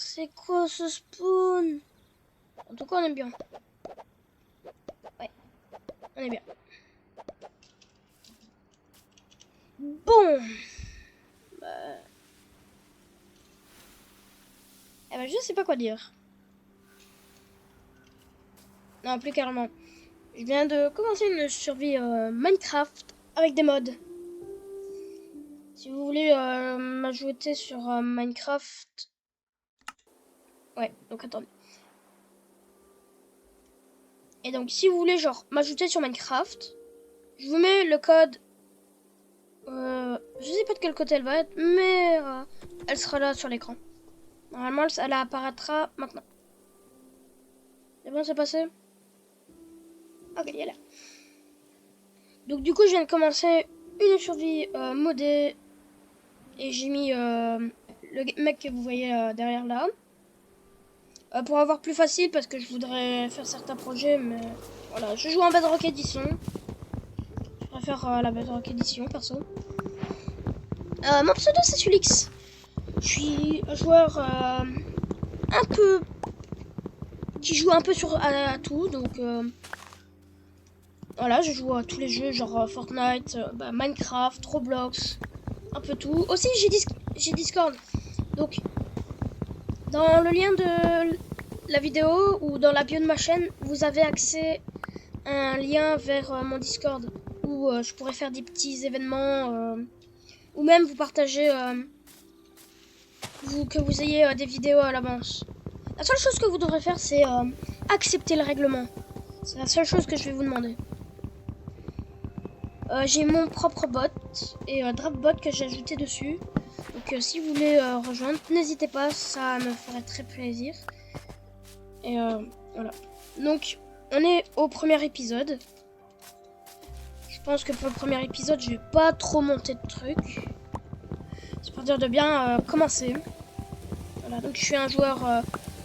C'est quoi ce spawn? En tout cas, on est bien. Ouais, on est bien. Bon. Eh ben, je sais pas quoi dire. Non, plus carrément. Je viens de commencer une survie Minecraft avec des mods. Si vous voulez m'ajouter sur Minecraft... Ouais, donc attendez. Et donc, si vous voulez, genre, m'ajouter sur Minecraft, je vous mets le code... je sais pas de quel côté elle va être, mais elle sera là sur l'écran. Normalement, elle apparaîtra maintenant. C'est bon, c'est passé? Ok, elle est là. Donc, du coup, je viens de commencer une survie modée. Et j'ai mis le mec que vous voyez derrière là. Pour avoir plus facile, parce que je voudrais faire certains projets, mais voilà, je joue en Bedrock Edition. Je préfère la Bedrock Edition, perso. Mon pseudo, c'est Sulix. Je suis un joueur un peu... qui joue un peu à tout, donc... voilà, je joue à tous les jeux, genre Fortnite, Minecraft, Roblox, un peu tout. Aussi, j'ai Discord. Donc, dans le lien de la vidéo ou dans la bio de ma chaîne, vous avez accès à un lien vers mon Discord où je pourrais faire des petits événements ou même vous partager que vous ayez des vidéos à l'avance. La seule chose que vous devrez faire, c'est accepter le règlement. C'est la seule chose que je vais vous demander. J'ai mon propre bot et Drapbot que j'ai ajouté dessus. Donc si vous voulez rejoindre, n'hésitez pas, ça me ferait très plaisir. Et voilà. Donc on est au premier épisode. Je pense que pour le premier épisode, je vais pas trop monter de trucs. C'est pour dire de bien commencer. Voilà, donc je suis un joueur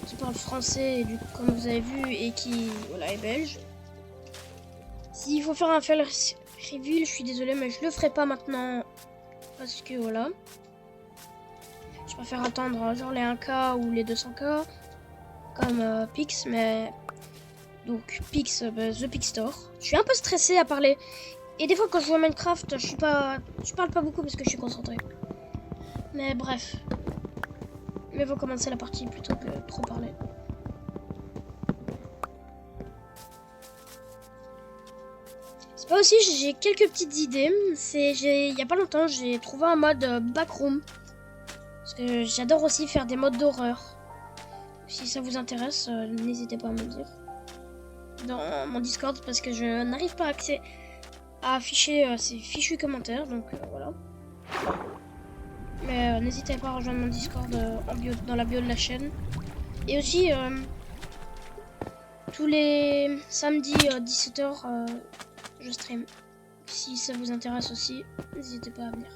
qui parle français, et comme vous avez vu, et qui voilà, est belge. S'il faut faire un fail reveal, je suis désolée, mais je le ferai pas maintenant. Parce que voilà. Je préfère attendre genre les 1K ou les 200K. Comme Pix, mais... Donc Pix, The Pix Store. Je suis un peu stressée à parler. Et des fois quand je joue à Minecraft, je parle pas beaucoup parce que je suis concentrée. Mais bref. Mais faut commencer la partie plutôt que trop parler. C'est pas aussi, j'ai quelques petites idées. Il y a pas longtemps, j'ai trouvé un mode backroom. Parce que j'adore aussi faire des modes d'horreur. Si ça vous intéresse, n'hésitez pas à me le dire. Dans mon Discord, parce que je n'arrive pas à afficher ces fichus commentaires. Donc voilà. Mais n'hésitez pas à rejoindre mon Discord dans la bio de la chaîne. Et aussi, tous les samedis 17h, je stream. Si ça vous intéresse aussi, n'hésitez pas à venir.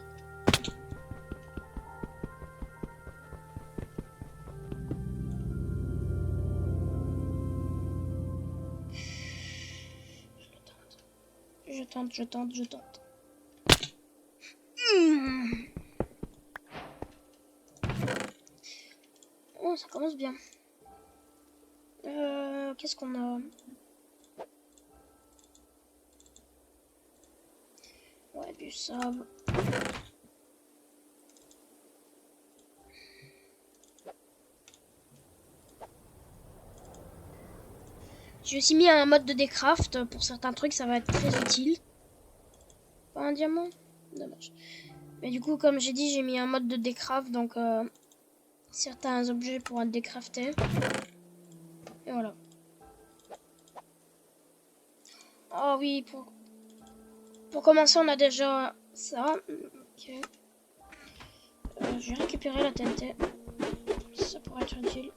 Je tente. Oh, ça commence bien. Qu'est-ce qu'on a? Ouais, du sable. J'ai aussi mis un mode de décraft. Pour certains trucs, ça va être très utile. Pas un diamant? Dommage. Mais du coup, comme j'ai dit, j'ai mis un mode de décraft. Donc, certains objets pourront être décraftés. Et voilà. Ah oui, pour commencer, on a déjà ça. Ok. Je vais récupérer la TNT. Ça pourrait être utile.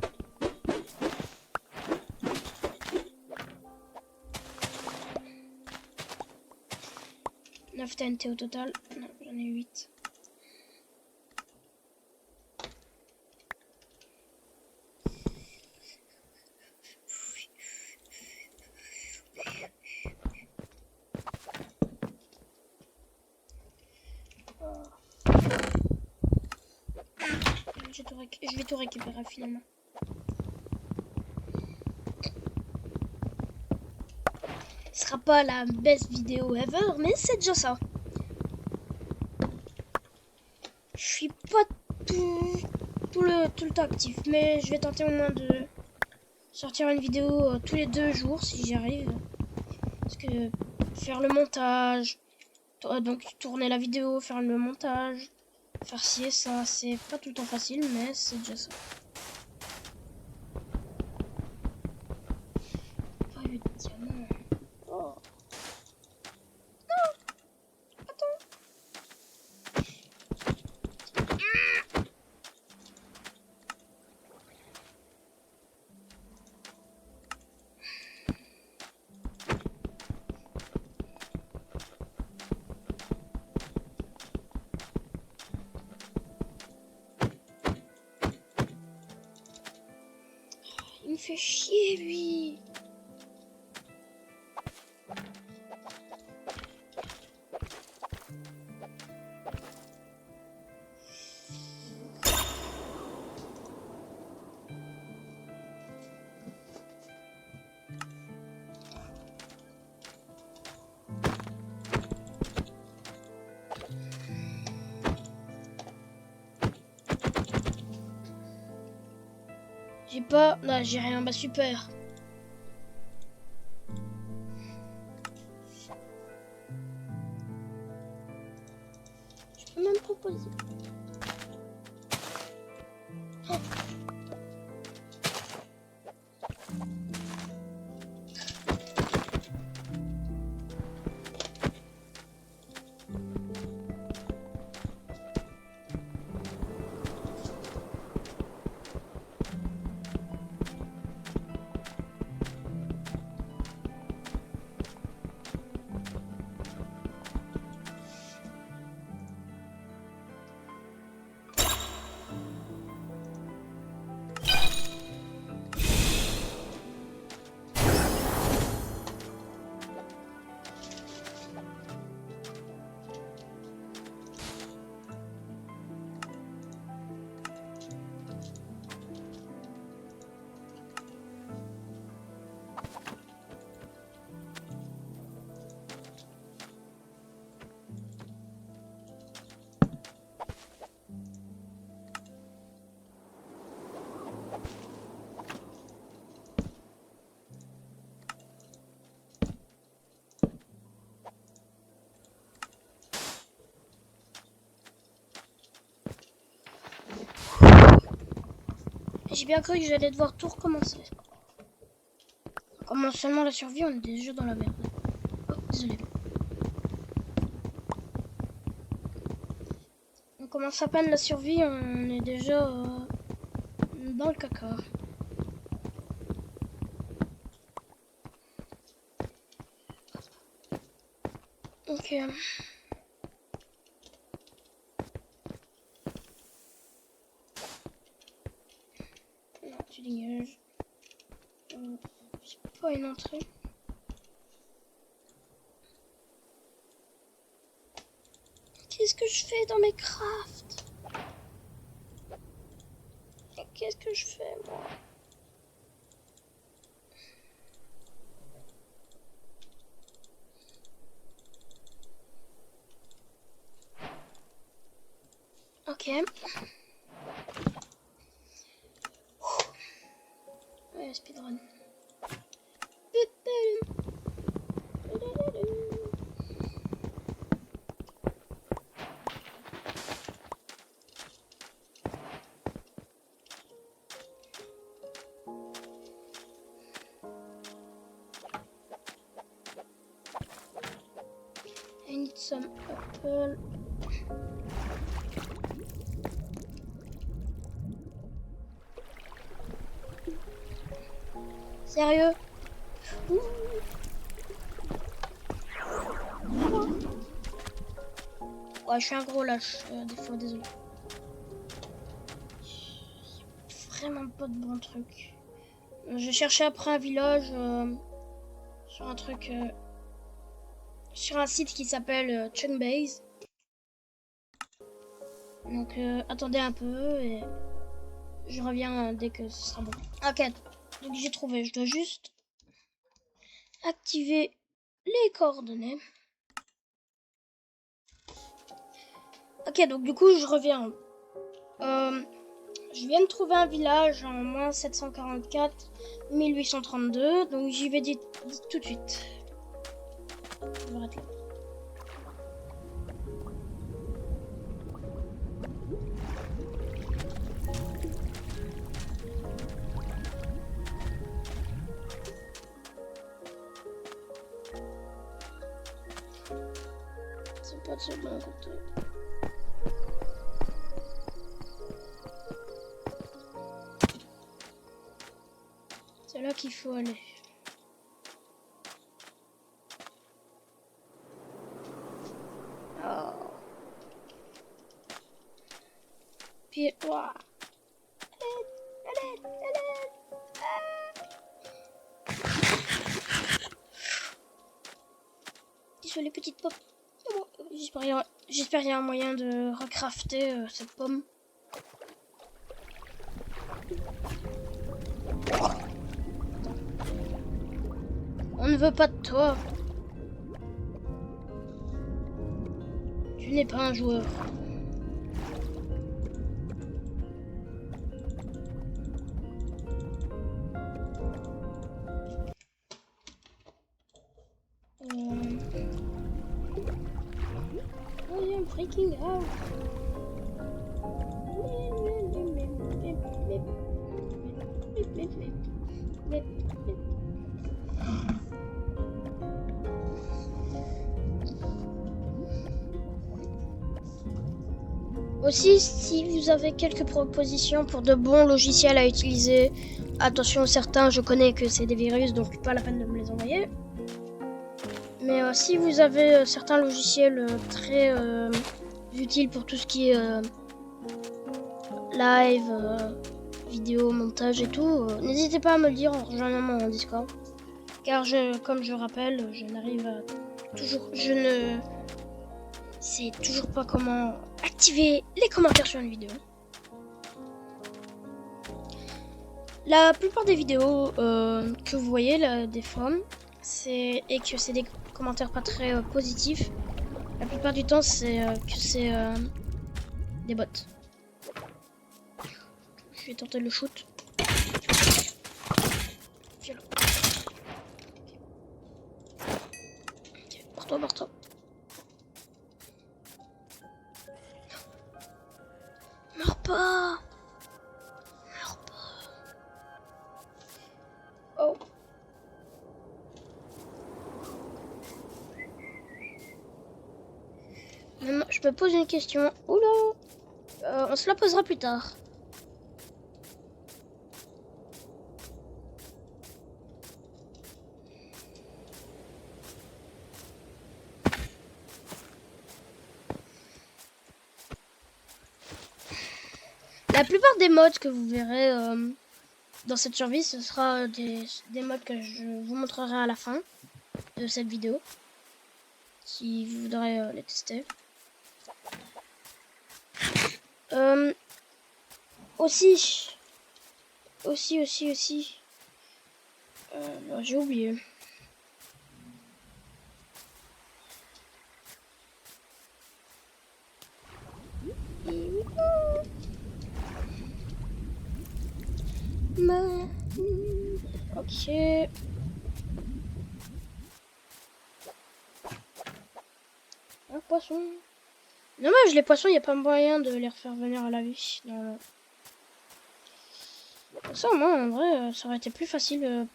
« 9 TNT au total. Non, j'en ai 8. J'ai tout récupéré. je vais tout récupérer finalement. Ce sera pas la best vidéo ever, mais c'est déjà ça. Je suis pas tout le temps actif, mais je vais tenter au moins de sortir une vidéo tous les 2 jours si j'y arrive. Parce que faire le montage, donc tourner la vidéo, faire le montage, faire ci et ça, c'est pas tout le temps facile, mais c'est déjà ça. Oh, le diamant. Oh. Il me fait chier, lui. J'ai pas... Là, j'ai rien. Bah, super. Je peux même proposer. Oh. J'ai bien cru que j'allais devoir tout recommencer. On commence seulement la survie, on est déjà dans la merde. Oh, désolé. On commence à peine la survie, on est déjà dans le caca. Ok. Non, tu dégages. C'est pas une entrée. Qu'est-ce que je fais dans mes crafts? Qu'est-ce que je fais, moi? Ok. Ouais, speedrun. I need some apple. Sérieux? Ouh. Ouais, je suis un gros lâche, des fois, désolé. Vraiment pas de bons trucs. J'ai cherché après un village sur un truc... sur un site qui s'appelle Chunbase. Donc attendez un peu et Je reviens dès que ce sera bon. Ok, donc j'ai trouvé. Je dois juste activer les coordonnées. Ok, donc du coup, je reviens. Je viens de trouver un village en moins 744 1832. Donc j'y vais tout de suite. Je vais arrêter là. C'est pas de ce bon côté. C'est là qu'il faut aller. Oh. Puis, ouah. Allez. Désolé, petite pomme. C'est bon. J'espère qu'il y a un moyen de recrafter cette pomme. On ne veut pas de toi. Tu n'es pas un joueur. I am freaking out. Aussi, si vous avez quelques propositions pour de bons logiciels à utiliser, attention, certains je connais que c'est des virus, donc pas la peine de me les envoyer. Mais si vous avez certains logiciels très utiles pour tout ce qui est live, vidéo, montage et tout, n'hésitez pas à me le dire en rejoignant mon Discord. Car comme je rappelle, je n'arrive à je ne sais toujours pas comment activer les commentaires sur une vidéo. La plupart des vidéos que vous voyez là, des forums, et que c'est des commentaires pas très positifs, la plupart du temps c'est que c'est des bots. Je vais tenter le shoot. Viens là. Ok, barre-toi. Meurs pas. Oh. Maintenant, je me pose une question. Oula. On se la posera plus tard. La plupart des mods que vous verrez dans cette survie, ce sera des mods que je vous montrerai à la fin de cette vidéo. Si vous voudrez les tester. Aussi. J'ai oublié. Ok. Un poisson. Dommage, les poissons, il n'y a pas moyen de les refaire venir à la vie. Non. Ça, au moins, en vrai, ça aurait été plus facile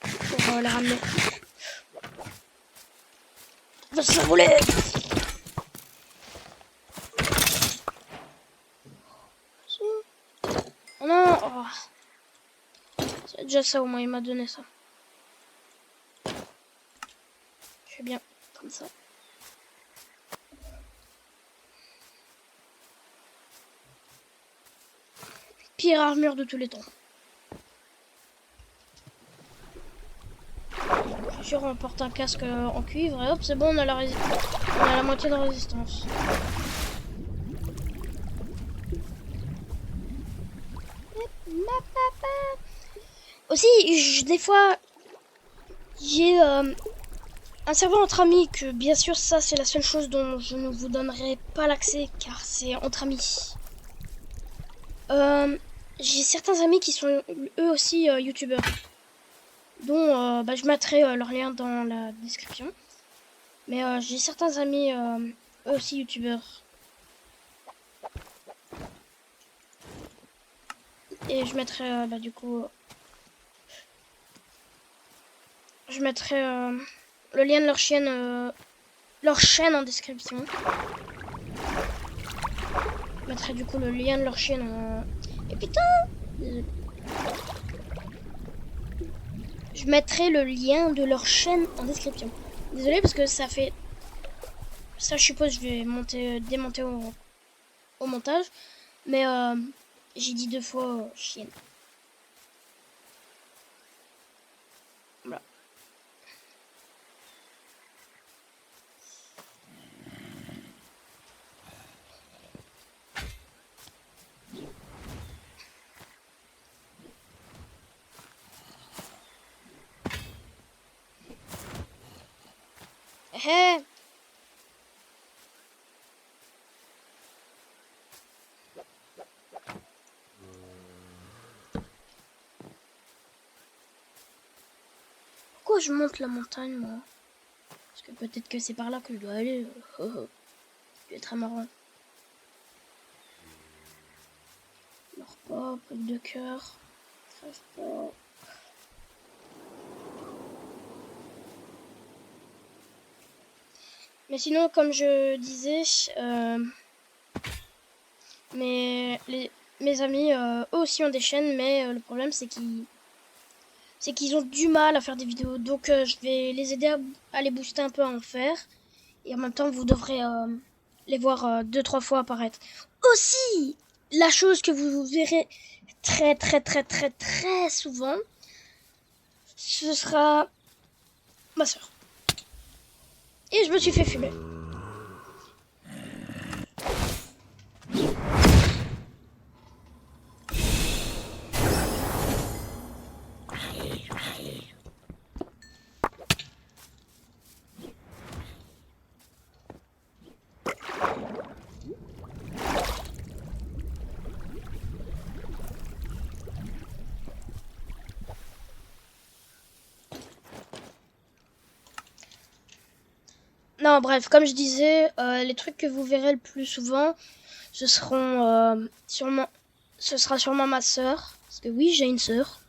pour les ramener. Va se rouler. Oh non. Oh. C'est déjà ça, au moins, il m'a donné ça. Je fais bien, comme ça. Pire armure de tous les temps. Je suis sûr on porte un casque en cuivre et hop c'est bon, on a la moitié de résistance. Aussi, des fois, j'ai un serveur entre amis que, bien sûr, ça c'est la seule chose dont je ne vous donnerai pas l'accès car c'est entre amis. J'ai certains amis qui sont eux aussi youtubeurs, dont je mettrai leur lien dans la description. Mais j'ai certains amis eux aussi youtubeurs. Et je mettrai du coup... je mettrai le lien de leur chaîne en description. Je mettrai du coup le lien de leur chaîne en... Et putain! Désolé. Je mettrai le lien de leur chaîne en description. Désolé parce que ça fait... Ça je suppose je vais démonter au montage. Mais j'ai dit 2 fois chienne. Voilà. Hé! Pourquoi je monte la montagne, moi? Parce que peut-être que c'est par là que je dois aller. Oh, oh. C'est très marrant. Alors pas, pote de cœur. Trêve pas. Mais sinon, comme je disais, mes amis, eux aussi ont des chaînes, mais le problème c'est qu'ils ont du mal à faire des vidéos. Donc je vais les aider à les booster un peu à en faire. Et en même temps, vous devrez les voir 2-3 fois apparaître. Aussi, la chose que vous verrez très souvent, ce sera ma soeur. Et je me suis fait fumer. Non, bref, comme je disais, les trucs que vous verrez le plus souvent, ce sera sûrement ma sœur. Parce que oui, j'ai une sœur.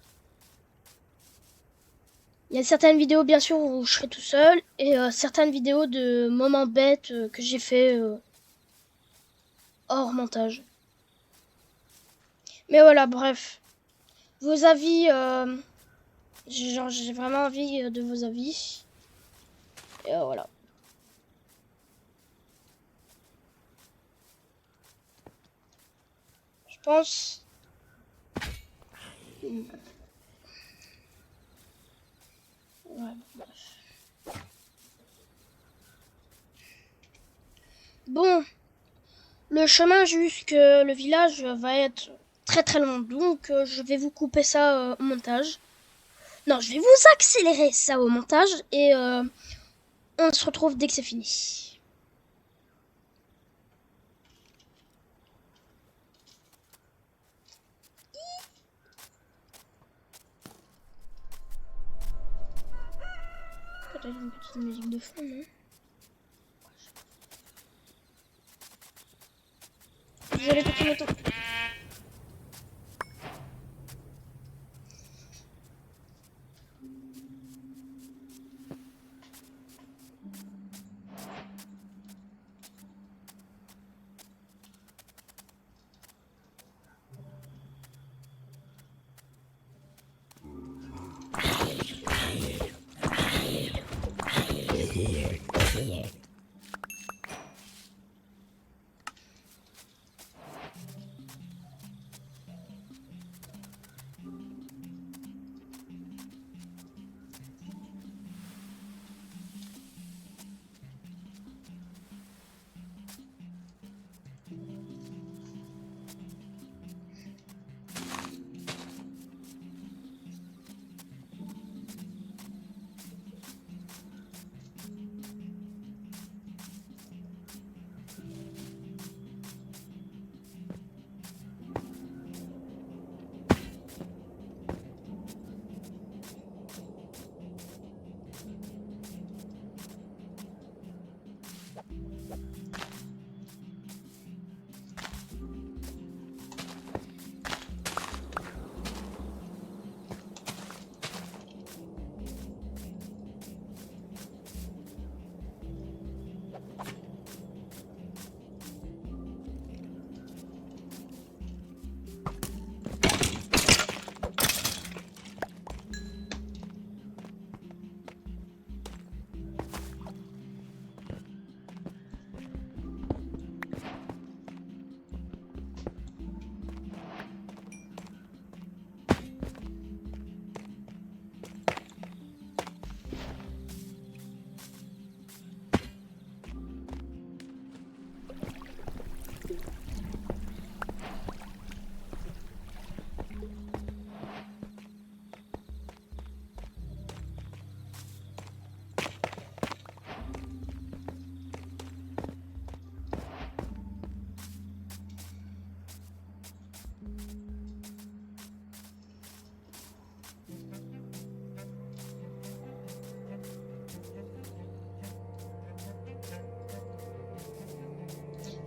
Il y a certaines vidéos, bien sûr, où je serai tout seul. Et certaines vidéos de moments bêtes que j'ai fait hors montage. Mais voilà, bref. Vos avis, j'ai vraiment envie de vos avis. Et voilà. Je pense... Ouais, bref. Bon, le chemin jusque le village va être très long, donc je vais vous couper ça au montage. Non, je vais vous accélérer ça au montage et on se retrouve dès que c'est fini. Peut-être une petite musique de fond, non? Vous allez tout le temps.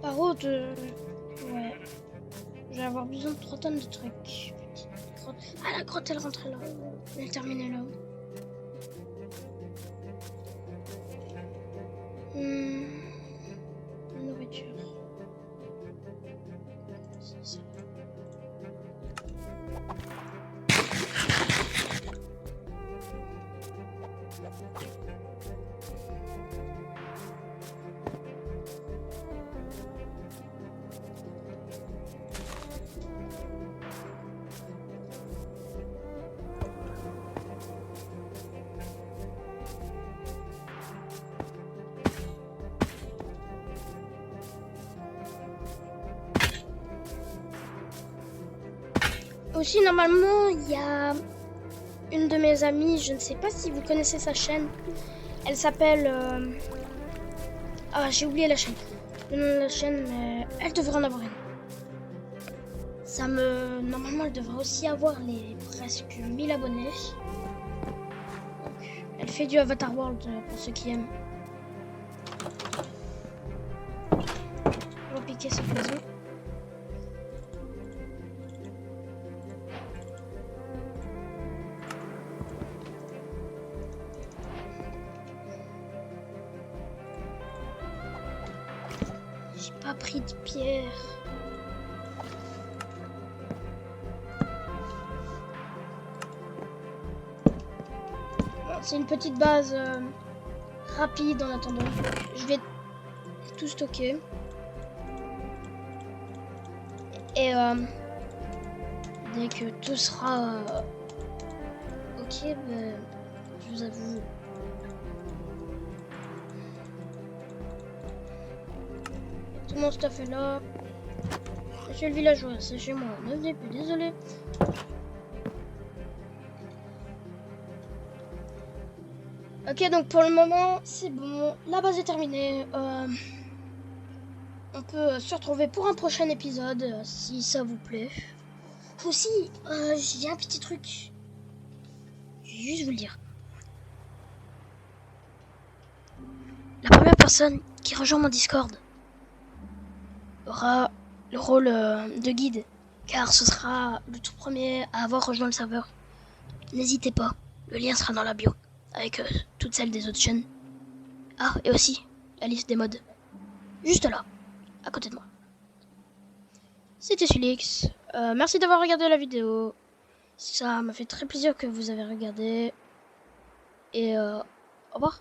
Par contre, ouais. Je vais avoir besoin de 3 tonnes de trucs. Petite grotte. Ah, la grotte, elle rentre là. Elle est terminée là. Nourriture. C'est ça. Aussi, normalement, il y a une de mes amies, je ne sais pas si vous connaissez sa chaîne. Elle s'appelle... Ah, j'ai oublié la chaîne. Le nom de la chaîne, mais elle devrait en avoir une. Normalement, elle devrait aussi avoir les presque 1000 abonnés. Donc, elle fait du Avatar World pour ceux qui aiment. On va piquer cette maison. J'ai pas pris de pierre. Bon, c'est une petite base rapide en attendant. Je vais tout stocker. Et dès que tout sera ok, ben, je vous avoue. Tout mon stuff est là. Monsieur le villageois, c'est chez moi. Ne venez plus, désolé. Ok, donc pour le moment, c'est bon. La base est terminée. On peut se retrouver pour un prochain épisode, si ça vous plaît. Aussi, j'ai un petit truc. Je vais juste vous le dire. La première personne qui rejoint mon Discord aura le rôle de guide, car ce sera le tout premier à avoir rejoint le serveur. N'hésitez pas, le lien sera dans la bio, avec toutes celles des autres chaînes. Ah, et aussi la liste des mods, juste là, à côté de moi. C'était Sulix, merci d'avoir regardé la vidéo, ça m'a fait très plaisir que vous avez regardé, et au revoir.